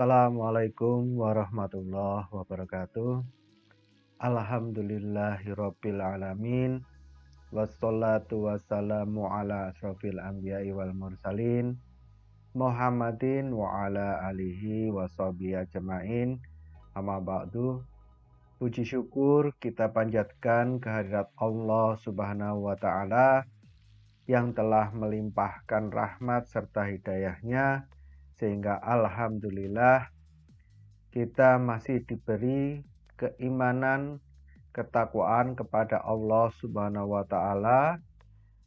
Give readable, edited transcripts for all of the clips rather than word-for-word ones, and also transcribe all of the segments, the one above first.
Assalamualaikum warahmatullahi wabarakatuh. Alhamdulillahirabbil alamin. Wassalatu wassalamu ala asrofil anbiya'i wal mursalin Muhammadin wa ala alihi wa sahbihi ajma'in. Amma ba'du. Puji syukur kita panjatkan kehadirat Allah Subhanahu wa ta'ala yang telah melimpahkan rahmat serta hidayahnya, sehingga alhamdulillah kita masih diberi keimanan, ketakwaan kepada Allah Subhanahu wa ta'ala,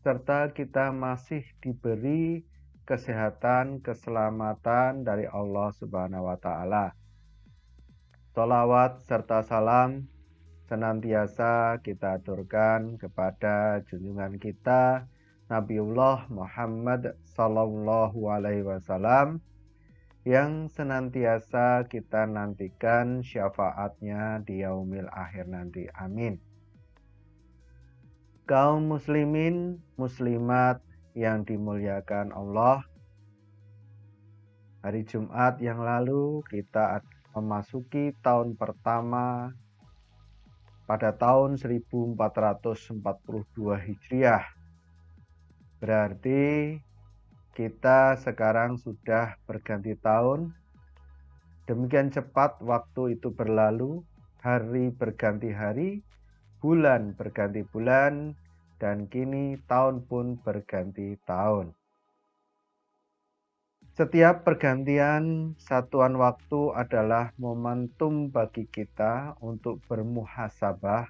serta kita masih diberi kesehatan, keselamatan dari Allah Subhanahu wa ta'ala. Sholawat serta salam senantiasa kita aturkan kepada junjungan kita Nabiullah Muhammad sallallahu alaihi wasallam, yang senantiasa kita nantikan syafaatnya di yaumil akhir nanti. Amin. Kaum muslimin, muslimat yang dimuliakan Allah, hari Jumat yang lalu kita memasuki tahun pertama pada tahun 1442 Hijriah. Berarti kita sekarang sudah berganti tahun. Demikian cepat waktu itu berlalu, hari berganti hari, bulan berganti bulan, dan kini tahun pun berganti tahun. Setiap pergantian satuan waktu adalah momentum bagi kita untuk bermuhasabah,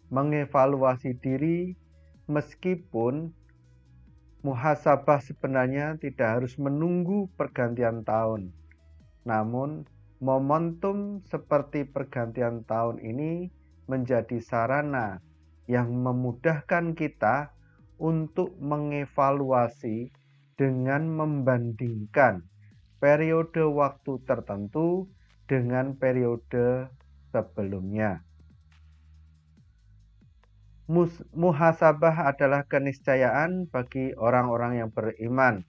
mengevaluasi diri, meskipun muhasabah sebenarnya tidak harus menunggu pergantian tahun. Namun, momentum seperti pergantian tahun ini menjadi sarana yang memudahkan kita untuk mengevaluasi dengan membandingkan periode waktu tertentu dengan periode sebelumnya. Muhasabah adalah keniscayaan bagi orang-orang yang beriman.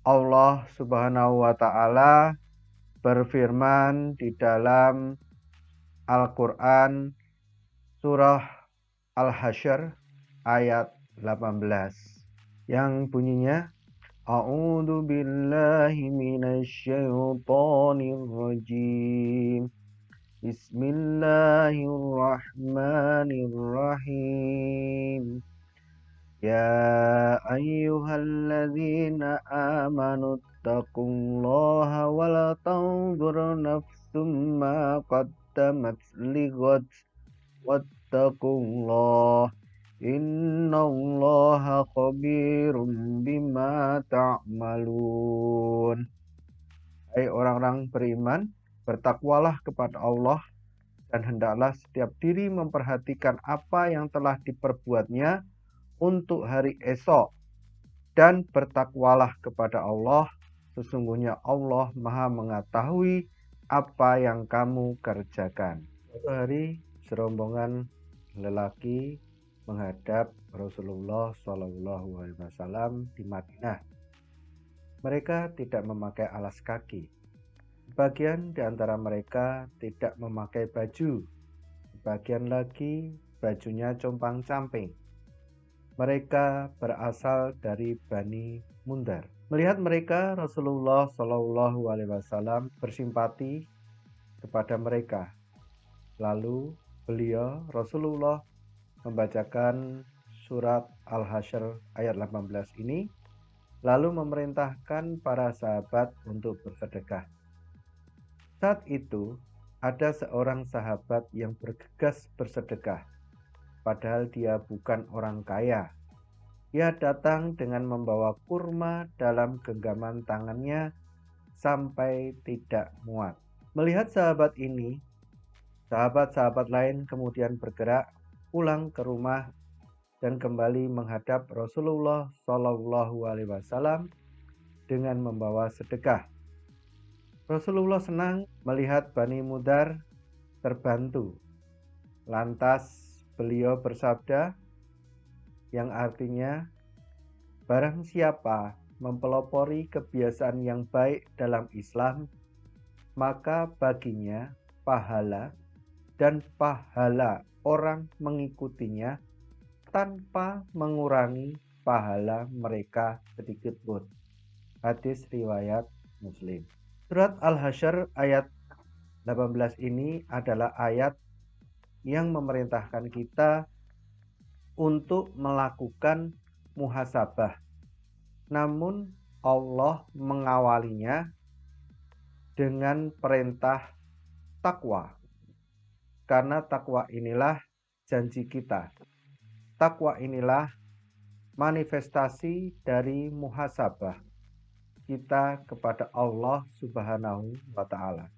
Allah Subhanahu wa ta'ala berfirman di dalam Al-Quran surah Al-Hasyr ayat 18 yang bunyinya, A'udzu billahi minasyaitonir rajim. Bismillahirrahmanirrahim. Ya ayyuhalladzina amanu taqullaha wa la tanzur nafsum ma qaddamat lighad wattaqullaha innallaha khabirum bima ta'malun. Hai orang-orang beriman, bertakwalah kepada Allah, dan hendaklah setiap diri memperhatikan apa yang telah diperbuatnya untuk hari esok, dan bertakwalah kepada Allah, sesungguhnya Allah Maha mengetahui apa yang kamu kerjakan. Suatu hari serombongan lelaki menghadap Rasulullah SAW di Madinah. Mereka tidak memakai alas kaki. Sebagian di antara mereka tidak memakai baju. Sebagian lagi bajunya compang-camping. Mereka berasal dari Bani Mundar. Melihat mereka, Rasulullah SAW bersimpati kepada mereka. Lalu Rasulullah membacakan surat Al-Hasyr ayat 18 ini, lalu memerintahkan para sahabat untuk bersedekah. Saat itu ada seorang sahabat yang bergegas bersedekah, padahal dia bukan orang kaya. Ia datang dengan membawa kurma dalam genggaman tangannya sampai tidak muat. Melihat sahabat ini, sahabat-sahabat lain kemudian bergerak pulang ke rumah dan kembali menghadap Rasulullah SAW dengan membawa sedekah. Rasulullah senang melihat Bani Mundar terbantu. Lantas beliau bersabda, yang artinya, barang siapa mempelopori kebiasaan yang baik dalam Islam, maka baginya pahala dan pahala orang mengikutinya tanpa mengurangi pahala mereka sedikit pun. Hadis riwayat Muslim. Surat Al-Hasyr ayat 18 ini adalah ayat yang memerintahkan kita untuk melakukan muhasabah. Namun Allah mengawalinya dengan perintah takwa. Karena takwa inilah janji kita. Takwa inilah manifestasi dari muhasabah kita kepada Allah Subhanahu wa Ta'ala.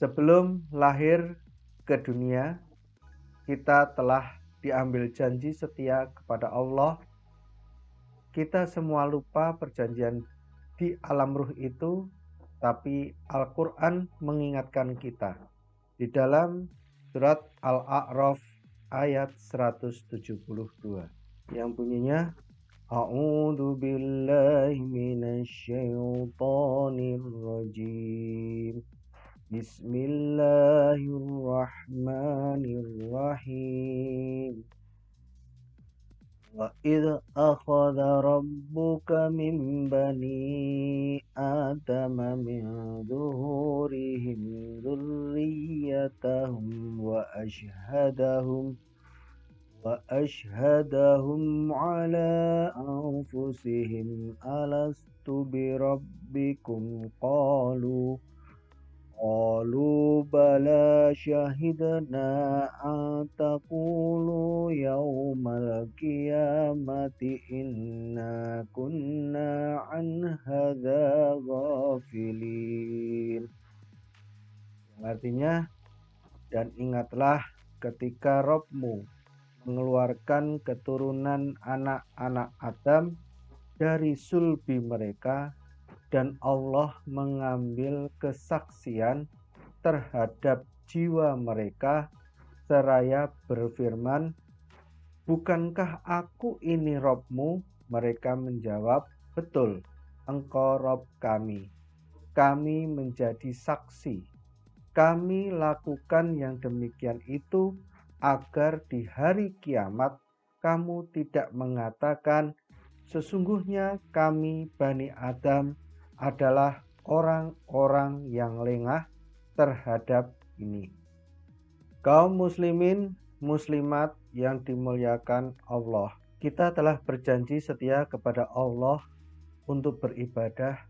Sebelum lahir ke dunia, kita telah diambil janji setia kepada Allah. Kita semua lupa perjanjian di alam ruh itu, tapi Al-Quran mengingatkan kita di dalam surat Al-A'raf ayat 172 yang bunyinya A'udzu billahi minasyaitonir rajim. Bismillahirrahmanirrahim. Wa idh akhadha rabbuka min bani Adama min zuhurihim dzurriyyatahum wa ashhadahum ala anfusihim alastu birabbikum qalu bala syahidna an taqulu yawmal qiyamati inna kunna an hadza ghafilin. Artinya, dan ingatlah ketika Rabb-Mu mengeluarkan keturunan anak-anak Adam dari sulbi mereka, dan Allah mengambil kesaksian terhadap jiwa mereka seraya berfirman, bukankah aku ini Rabb-Mu? Mereka menjawab, betul, engkau Rabb kami. Kami menjadi saksi. Kami lakukan yang demikian itu agar di hari kiamat kamu tidak mengatakan, sesungguhnya kami Bani Adam adalah orang-orang yang lengah terhadap ini. Kaum muslimin, muslimat yang dimuliakan Allah, kita telah berjanji setia kepada Allah untuk beribadah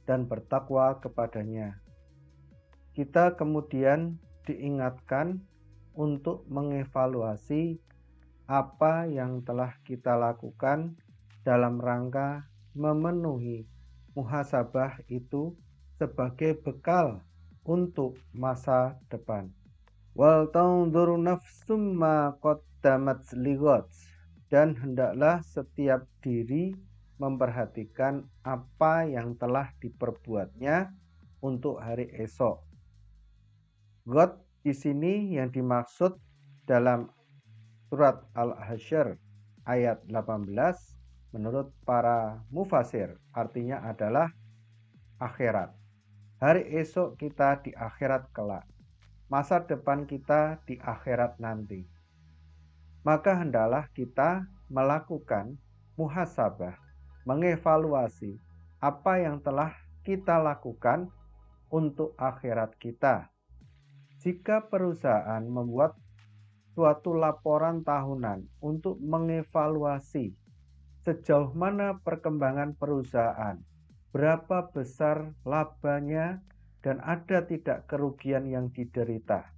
dan bertakwa kepadanya. Kita kemudian diingatkan untuk mengevaluasi apa yang telah kita lakukan dalam rangka memenuhi muhasabah itu sebagai bekal untuk masa depan. Wal tanzur nafsum ma qaddamat lighad, dan hendaklah setiap diri memperhatikan apa yang telah diperbuatnya untuk hari esok. God di sini yang dimaksud dalam surat Al-Hasyr ayat 18 menurut para mufasir artinya adalah akhirat. Hari esok kita di akhirat kelak. Masa depan kita di akhirat nanti. Maka hendaklah kita melakukan muhasabah, mengevaluasi apa yang telah kita lakukan untuk akhirat kita. Jika perusahaan membuat suatu laporan tahunan untuk mengevaluasi sejauh mana perkembangan perusahaan, berapa besar labanya, dan ada tidak kerugian yang diderita,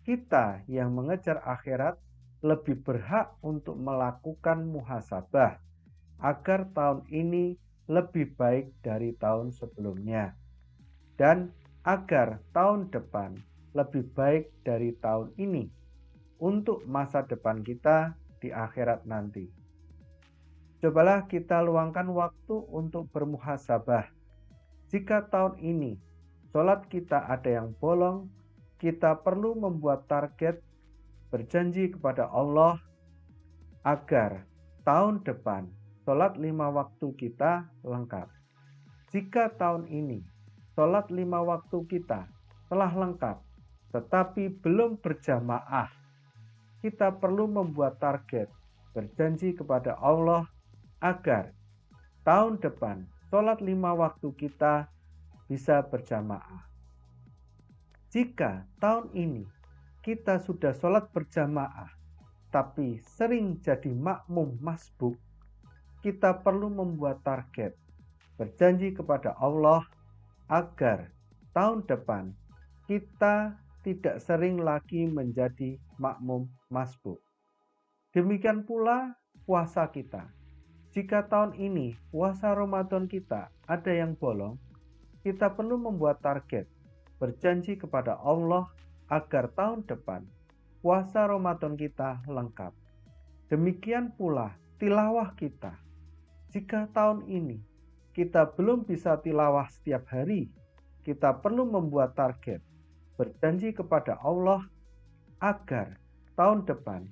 kita yang mengejar akhirat lebih berhak untuk melakukan muhasabah agar tahun ini lebih baik dari tahun sebelumnya, dan agar tahun depan lebih baik dari tahun ini untuk masa depan kita di akhirat nanti. Cobalah kita luangkan waktu untuk bermuhasabah. Jika tahun ini sholat kita ada yang bolong, kita perlu membuat target berjanji kepada Allah agar tahun depan sholat 5 waktu kita lengkap. Jika tahun ini sholat 5 waktu kita telah lengkap, tetapi belum berjamaah. Kita perlu membuat target, berjanji kepada Allah agar tahun depan sholat 5 waktu kita bisa berjamaah. Jika tahun ini kita sudah sholat berjamaah, tapi sering jadi makmum masbuk, kita perlu membuat target, berjanji kepada Allah agar tahun depan kita tidak sering lagi menjadi makmum masbuk. Demikian pula puasa kita. Jika tahun ini puasa Ramadan kita ada yang bolong, kita perlu membuat target, berjanji kepada Allah agar tahun depan puasa Ramadan kita lengkap. Demikian pula tilawah kita. Jika tahun ini kita belum bisa tilawah setiap hari, kita perlu membuat target, berjanji kepada Allah agar tahun depan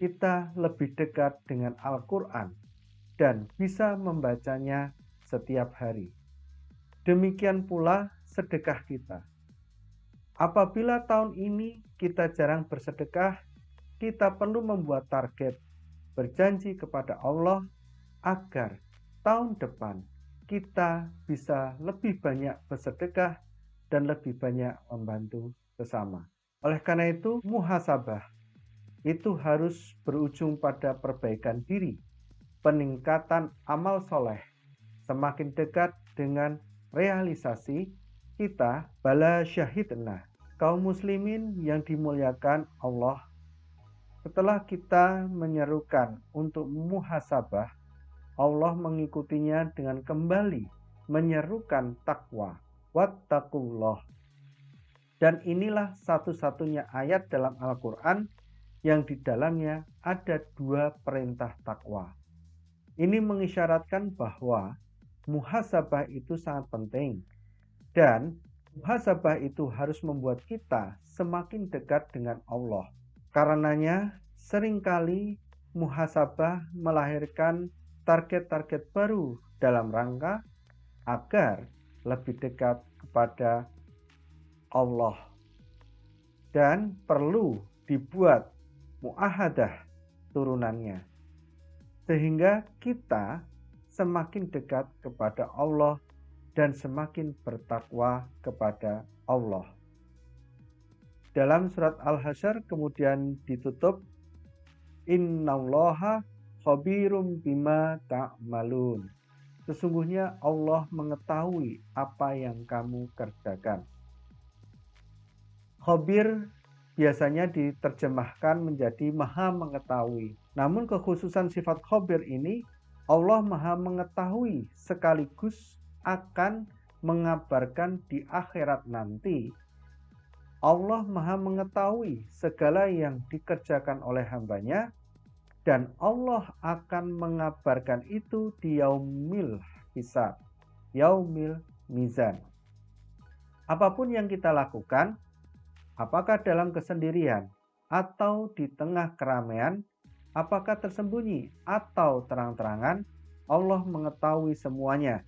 kita lebih dekat dengan Al-Quran dan bisa membacanya setiap hari. Demikian pula sedekah kita. Apabila tahun ini kita jarang bersedekah, kita perlu membuat target, berjanji kepada Allah agar tahun depan kita bisa lebih banyak bersedekah dan lebih banyak membantu sesama. Oleh karena itu, muhasabah itu harus berujung pada perbaikan diri, peningkatan amal soleh, semakin dekat dengan realisasi kita bala syahidna, kaum muslimin yang dimuliakan Allah. Setelah kita menyerukan untuk muhasabah, Allah mengikutinya dengan kembali menyerukan takwa, wattaqullah. Dan inilah satu-satunya ayat dalam Al-Quran yang di dalamnya ada 2 perintah takwa. Ini mengisyaratkan bahwa muhasabah itu sangat penting, dan muhasabah itu harus membuat kita semakin dekat dengan Allah. Karenanya seringkali muhasabah melahirkan target-target baru dalam rangka agar lebih dekat kepada Allah, dan perlu dibuat muahadah turunannya sehingga kita semakin dekat kepada Allah dan semakin bertakwa kepada Allah. Dalam surat Al-Hasyr kemudian ditutup, innallaha khabirum bima ta'malun. Sesungguhnya Allah mengetahui apa yang kamu kerjakan. Khabir biasanya diterjemahkan menjadi maha mengetahui. Namun kekhususan sifat khabir ini, Allah maha mengetahui sekaligus akan mengabarkan di akhirat nanti. Allah maha mengetahui segala yang dikerjakan oleh hambanya, dan Allah akan mengabarkan itu di yaumil hisab, yaumil mizan. Apapun yang kita lakukan, apakah dalam kesendirian atau di tengah keramaian, apakah tersembunyi atau terang-terangan, Allah mengetahui semuanya.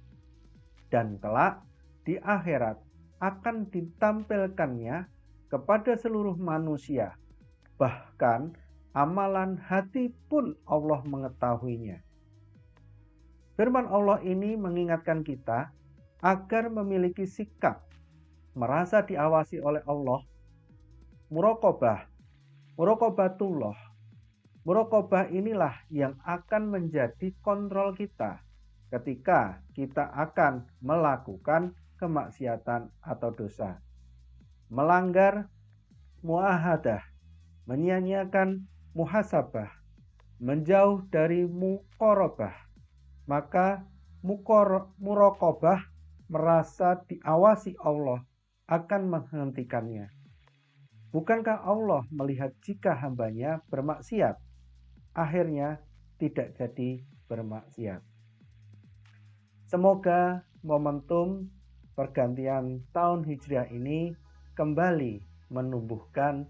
Dan kelak di akhirat akan ditampilkannya kepada seluruh manusia. Bahkan amalan hati pun Allah mengetahuinya. Firman Allah ini mengingatkan kita agar memiliki sikap merasa diawasi oleh Allah, muraqabah, muraqabatullah. Muraqabah inilah yang akan menjadi kontrol kita ketika kita akan melakukan kemaksiatan atau dosa, melanggar muahadah, menyia-nyiakan muhasabah, menjauh dari muqarabah. Maka muraqabah merasa diawasi Allah akan menghentikannya. Bukankah Allah melihat jika hambanya bermaksiat, akhirnya tidak jadi bermaksiat? Semoga momentum pergantian tahun Hijriah ini kembali menumbuhkan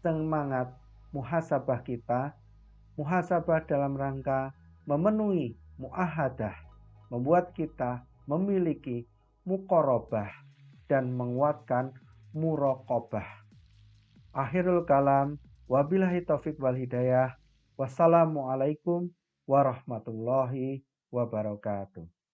semangat muhasabah kita, muhasabah dalam rangka memenuhi muahadah, membuat kita memiliki muqarabah dan menguatkan muraqabah. Akhirul kalam, wabillahi taufik wal hidayah. Wassalamualaikum warahmatullahi wabarakatuh.